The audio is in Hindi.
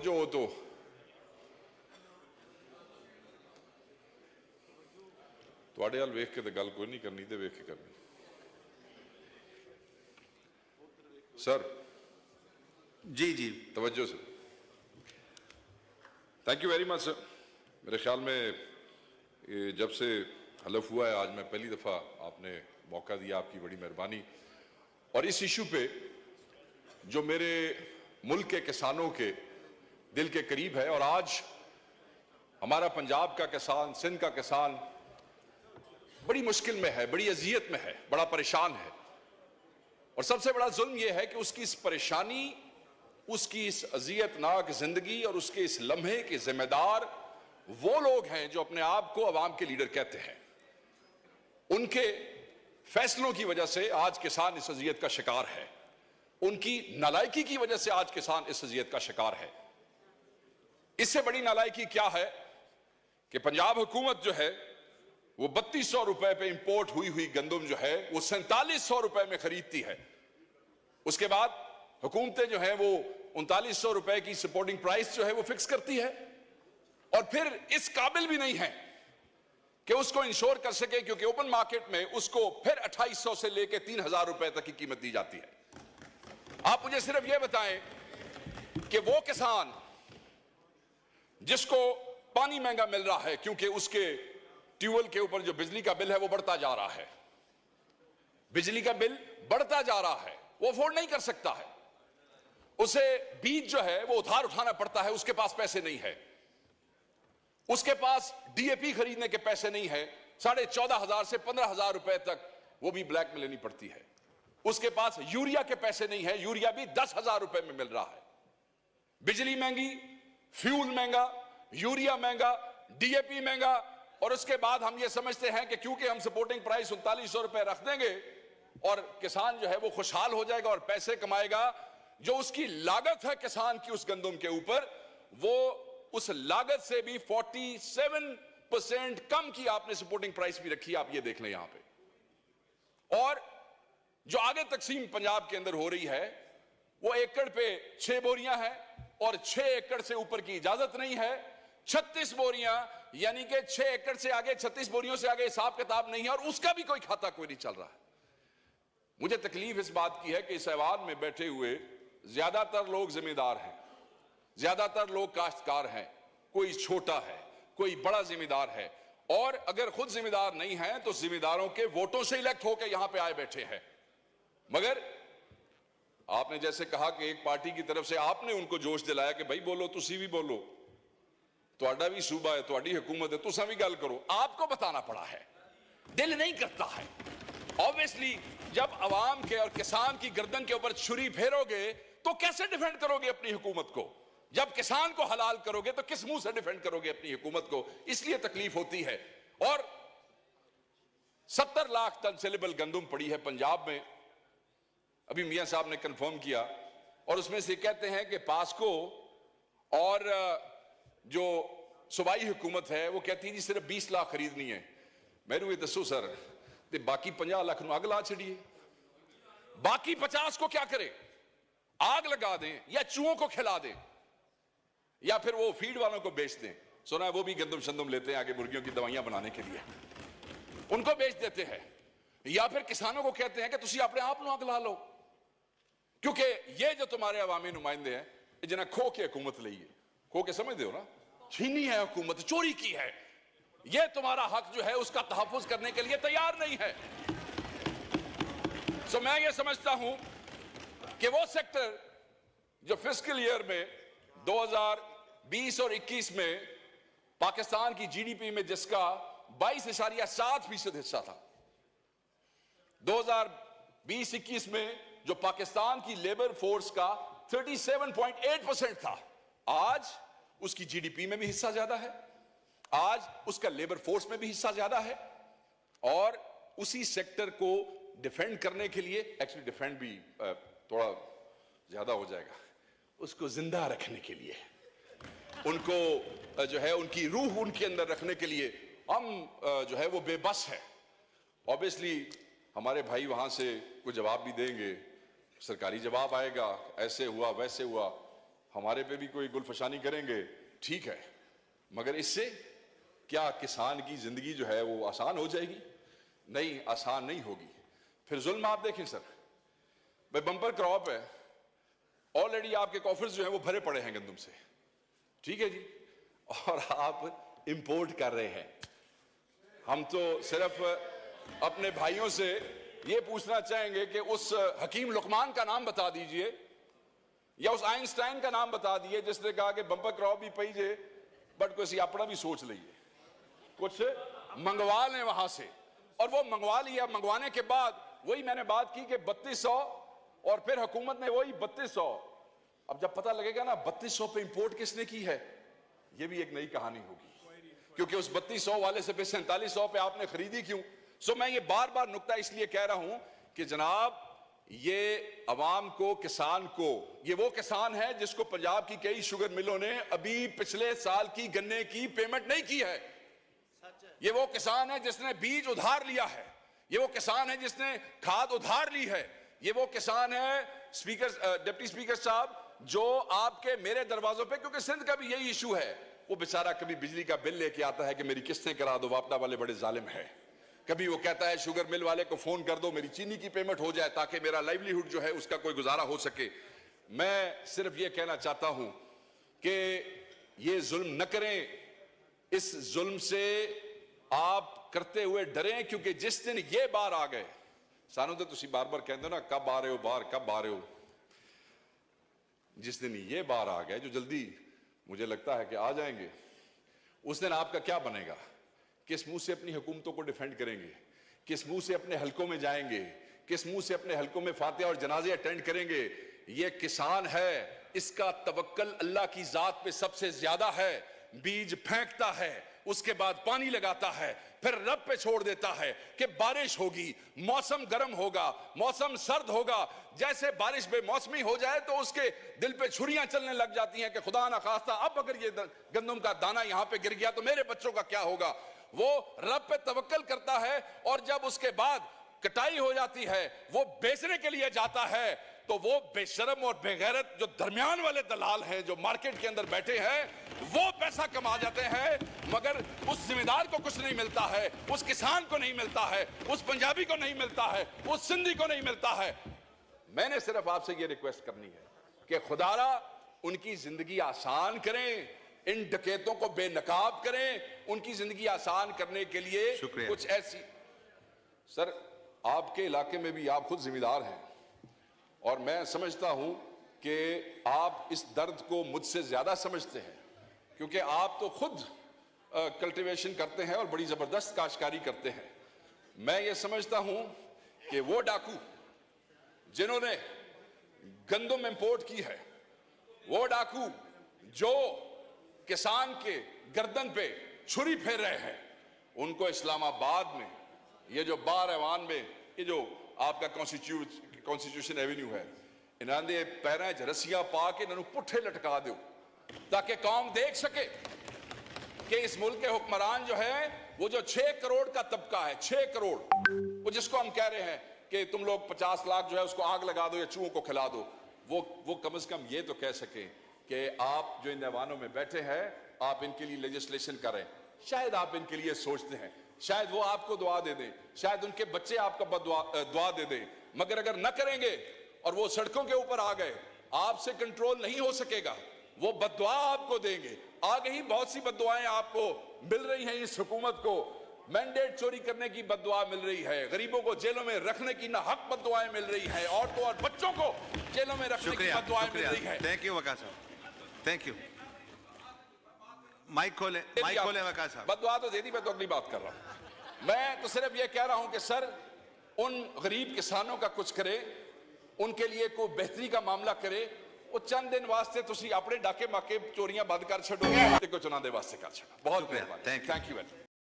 तवज्जो हो तो तुहाडे हाल वेख के तो गल कोई नहीं करनी, तो वेख के करनी। सर जी जी तवज्जो sir. Thank you very much sir. मेरे ख्याल में जब से हलफ हुआ है आज मैं पहली दफ़ा आपने मौका दिया, आपकी बड़ी मेहरबानी। और इस इशू पे जो मेरे मुल्क के किसानों के दिल के करीब है, और आज हमारा पंजाब का किसान, सिंध का किसान बड़ी मुश्किल में है, बड़ी अजियत में है, बड़ा परेशान है। और सबसे बड़ा जुल्म यह है कि उसकी इस परेशानी, उसकी इस अजियतनाक जिंदगी और उसके इस लम्हे के जिम्मेदार वो लोग हैं जो अपने आप को अवाम के लीडर कहते हैं। उनके फैसलों की वजह से आज किसान इस अजियत का शिकार है, उनकी नालायकी की वजह से आज किसान इस अजियत का शिकार है। इससे बड़ी नालायकी क्या है कि पंजाब हुकूमत जो है वो 3200 रुपए पे इंपोर्ट हुई गंदम जो है वो 4700 रुपए में खरीदती है। उसके बाद हुकूमतें जो है वो 3900 रुपए की सपोर्टिंग प्राइस जो है वो फिक्स करती है, और फिर इस काबिल भी नहीं है कि उसको इंश्योर कर सके, क्योंकि ओपन मार्केट में उसको फिर 2800 से लेकर 3000 रुपए तक की कीमत दी जाती है। आप मुझे सिर्फ यह बताएं कि वो किसान जिसको पानी महंगा मिल रहा है क्योंकि उसके ट्यूबवेल के ऊपर जो बिजली का बिल है वो बढ़ता जा रहा है, बिजली का बिल बढ़ता जा रहा है, वो अफोर्ड नहीं कर सकता है, उसे बीज जो है वो उधार उठाना पड़ता है, उसके पास पैसे नहीं है, उसके पास डीएपी खरीदने के पैसे नहीं है, 14,500 से 15,000 रुपए तक वो भी ब्लैक में लेनी पड़ती है, उसके पास यूरिया के पैसे नहीं है, यूरिया भी 10,000 रुपए में मिल रहा है। बिजली महंगी, फ्यूल महंगा, यूरिया महंगा, डीएपी महंगा, और उसके बाद हम ये समझते हैं कि क्योंकि हम सपोर्टिंग प्राइस 3900 रुपए रख देंगे और किसान जो है वो खुशहाल हो जाएगा और पैसे कमाएगा। जो उसकी लागत है किसान की उस गंदम के ऊपर, वो उस लागत से भी 47% कम की आपने सपोर्टिंग प्राइस भी रखी, आप ये देख लें यहां पे। और जो आगे तकसीम पंजाब के अंदर हो रही है वो एकड़ पे 6 बोरियां हैं और 6 एकड़ से ऊपर की इजाजत नहीं है। 36 बोरियां, यानी कि 6 एकड़ से आगे 36 बोरियों से आगे हिसाब किताब नहीं है, और उसका भी कोई खाता कोई नहीं चल रहा है। मुझे तकलीफ इस बात की है कि इस ऐवान में बैठे हुए ज्यादातर लोग जिम्मेदार हैं, ज्यादातर लोग काश्तकार हैं, कोई छोटा है, कोई बड़ा जिम्मेदार है, और अगर खुद जिम्मेदार नहीं है तो जिम्मेदारों के वोटों से इलेक्ट होकर यहां पे आए बैठे हैं। मगर आपने जैसे कहा कि एक पार्टी की तरफ से आपने उनको जोश दिलाया कि भाई बोलो, तुसी भी बोलो, तुहाडा भी सूबा है, तुहाडी हुकूमत है, तुसा भी गल करो। आपको बताना पड़ा है, दिल नहीं करता है। ऑब्वियसली जब अवाम के और किसान की गर्दन के ऊपर छुरी फेरोगे तो कैसे डिफेंड करोगे अपनी हुकूमत को? जब किसान को हलाल करोगे तो किस मुंह से डिफेंड करोगे अपनी हुकूमत को? इसलिए तकलीफ होती है। और 70 लाख टन सेलेबल गंदम पड़ी है पंजाब में, अभी मियां साहब ने कंफर्म किया, और उसमें से कहते हैं कि पास्को और जो सूबाई हुकूमत है वो कहती है जी सिर्फ 20 लाख खरीदनी है। मैनू ये दसो सर, ते बाकी 50 लाख अग ला छड़िए, बाकी 50 को क्या करें? आग लगा दें या चूहों को खिला दें या फिर वो फीड वालों को बेच दें। सुना है वो भी गंदम शंदम लेते हैं आगे मुर्गियों की दवाइयां बनाने के लिए, उनको बेच देते हैं। या फिर किसानों को कहते हैं कि तुसी अपने आप आग ला लो, क्योंकि ये जो तुम्हारे अवामी नुमाइंदे हैं जिन्हें खो के हुकूमत ली है, खो के समझते हो ना, छीनी है हुकूमत, चोरी की है, ये तुम्हारा हक जो है उसका तहफ्फुज करने के लिए तैयार नहीं है। सो मैं ये समझता हूं कि वो सेक्टर जो फिस्कल ईयर में 2020 और 21 में पाकिस्तान की जीडीपी में जिसका 22.7% हिस्सा था, 2020-21 में जो पाकिस्तान की लेबर फोर्स का 37.8% था, आज उसकी जीडीपी में भी हिस्सा ज्यादा है, आज उसका लेबर फोर्स में भी हिस्सा ज्यादा है। और उसी सेक्टर को डिफेंड करने के लिए, एक्चुअली डिफेंड भी थोड़ा ज्यादा हो जाएगा, उसको जिंदा रखने के लिए, उनको जो है उनकी रूह उनके अंदर रखने के लिए हम जो है वो बेबस है। ऑब्वियसली हमारे भाई वहां से कोई जवाब भी देंगे, सरकारी जवाब आएगा, ऐसे हुआ वैसे हुआ। हमारे पे भी कोई गुलफशानी करेंगे, ठीक है, मगर इससे क्या किसान की जिंदगी जो है वो आसान हो जाएगी? नहीं, आसान नहीं होगी। फिर जुल्म आप देखें सर, भाई बम्पर क्रॉप है, ऑलरेडी आपके कॉफर्स जो है वो भरे पड़े हैं गंदम से, ठीक है जी, और आप इंपोर्ट कर रहे हैं। हम तो सिर्फ अपने भाइयों से ये पूछना चाहेंगे कि उस हकीम लुकमान का नाम बता दीजिए या उस आइंस्टाइन का नाम बता दिए जिसने कहा कि बंपर क्रॉप भी पई जे बट कोई अपना भी सोच लीजिए, कुछ मंगवा लें वहां से। और वो मंगवा लिया, मंगवाने के बाद वही मैंने बात की कि 3200 और फिर हुकूमत ने वही 3200। अब जब पता लगेगा ना 3200 पे इंपोर्ट किसने की है, ये भी एक नई कहानी होगी, क्योंकि उस 3200 वाले से फिर 4700 पे आपने खरीदी क्यों? सो मैं ये बार बार नुक्ता इसलिए कह रहा हूं कि जनाब ये अवाम को, किसान को, ये वो किसान है जिसको पंजाब की कई शुगर मिलों ने अभी पिछले साल की गन्ने की पेमेंट नहीं की है। ये वो किसान है जिसने बीज उधार लिया है, ये वो किसान है जिसने खाद उधार ली है, ये वो किसान है स्पीकर, डिप्टी स्पीकर साहब, जो आपके मेरे दरवाजों पे, क्योंकि सिंध का भी यही इशू है, वो बेचारा कभी बिजली का बिल लेके आता है कि मेरी किस्तें करा दो, वापडा वाले बड़े जालिम है। कभी वो कहता है शुगर मिल वाले को फोन कर दो मेरी चीनी की पेमेंट हो जाए ताकि मेरा लाइवलीहुड जो है उसका कोई गुजारा हो सके। मैं सिर्फ ये कहना चाहता हूं कि ये जुल्म न करें, इस जुल्म से आप करते हुए डरें, क्योंकि जिस दिन ये बार आ गए, सानू तो तुसी बार बार कहते हो ना कब आ रहे हो बाहर, कब आ रहे हो, जिस दिन ये बार आ गए, जो जल्दी मुझे लगता है कि आ जाएंगे, उस दिन आपका क्या बनेगा? किस मुंह से अपनी हुकूमतों को डिफेंड करेंगे? किस मुंह से अपने हलकों में जाएंगे? किस मुंह से अपने हलकों में फातिहा और जनाजे अटेंड करेंगे? ये किसान है, इसका तवक्कल अल्लाह की जात पे सबसे ज्यादा है। बीज फेंकता है, उसके बाद पानी लगाता है, फिर रब पे छोड़ देता है कि बारिश होगी, मौसम गर्म होगा, मौसम सर्द होगा। जैसे बारिश बेमौसमी हो जाए तो उसके दिल पे छुरियां चलने लग जाती हैं कि खुदा ना खास्ता अब अगर ये गंदम का दाना यहां पे गिर गया तो मेरे बच्चों का क्या होगा। वो रब पे तवक्कल करता है, और जब उसके बाद कटाई हो जाती है, वो बेचने के लिए जाता है, तो वो बेशरम और बेगैरत जो दरमियान वाले दलाल हैं, जो मार्केट के अंदर बैठे हैं, वो पैसा कमा जाते हैं, मगर उस जिम्मेदार को कुछ नहीं मिलता है, उस किसान को नहीं मिलता है, उस पंजाबी को नहीं मिलता है, उस सिंधी को नहीं मिलता है। मैंने सिर्फ आपसे ये रिक्वेस्ट करनी है कि खुदारा उनकी जिंदगी आसान करें, इन डकैतों को बेनकाब करें, उनकी जिंदगी आसान करने के लिए कुछ ऐसी। सर आपके इलाके में भी आप खुद जिम्मेदार हैं, और मैं समझता हूं कि आप इस दर्द को मुझसे ज्यादा समझते हैं, क्योंकि आप तो खुद कल्टीवेशन करते हैं और बड़ी जबरदस्त काश्तकारी करते हैं। मैं ये समझता हूं कि वो डाकू जिन्होंने गंदम इंपोर्ट की है, वो डाकू जो किसान के गर्दन पे छुरी फेर रहे हैं, उनको इस्लामाबाद में ये जो बार ऐवान में ये जो आपका कॉन्स्टिट्यूशन एवेन्यू है, इन्होंने पैरों च रस्सियां पा के इन्होंने पुट्ठे लटका दो, ताकि कौम देख सके कि इस मुल्क के हुक्मरान जो है, वो जो 6 करोड़ का तबका है, 6 करोड़, वो जिसको हम कह रहे हैं कि तुम लोग 50 लाख जो है उसको आग लगा दो या चूहों को खिला दो, वो कम से कम ये तो कह सके कि आप जो इन ऐवानों में बैठे हैं, आप इनके लिए लेजिस्लेशन करें। शायद आप इनके लिए सोचते हैं, शायद वो आपको दुआ दे दें, शायद उनके बच्चे आपको दुआ दे दें, मगर अगर न करेंगे और वो सड़कों के ऊपर आ गए, आपसे कंट्रोल नहीं हो सकेगा, वो बद्दुआ आपको देंगे। आगे ही बहुत सी बद्दुआएं आपको मिल रही हैं, इस हुकूमत को मैंडेट चोरी करने की बद्दुआ मिल रही है, गरीबों को जेलों में रखने की नाहक बद्दुआएं मिल रही हैं, औरतों और बच्चों को जेलों में रखने की बद्दुआएं मिल रही है। थैंक यू वकार साहब, थैंक यू। माइक खोले वकार साहब। बद्दुआ तो दे दी, मैं तो अगली बात कर रहा हूं। मैं तो सिर्फ ये कह रहा हूं कि सर उन गरीब किसानों का कुछ करे, उनके लिए कोई बेहतरी का मामला करे। वो चंद दिन वास्ते तुसी अपने डाके माके चोरियां बंद कर छो, कुछ उन्होंने वास्ते कर छो। बहुत मेहरबानी, थैंक यू।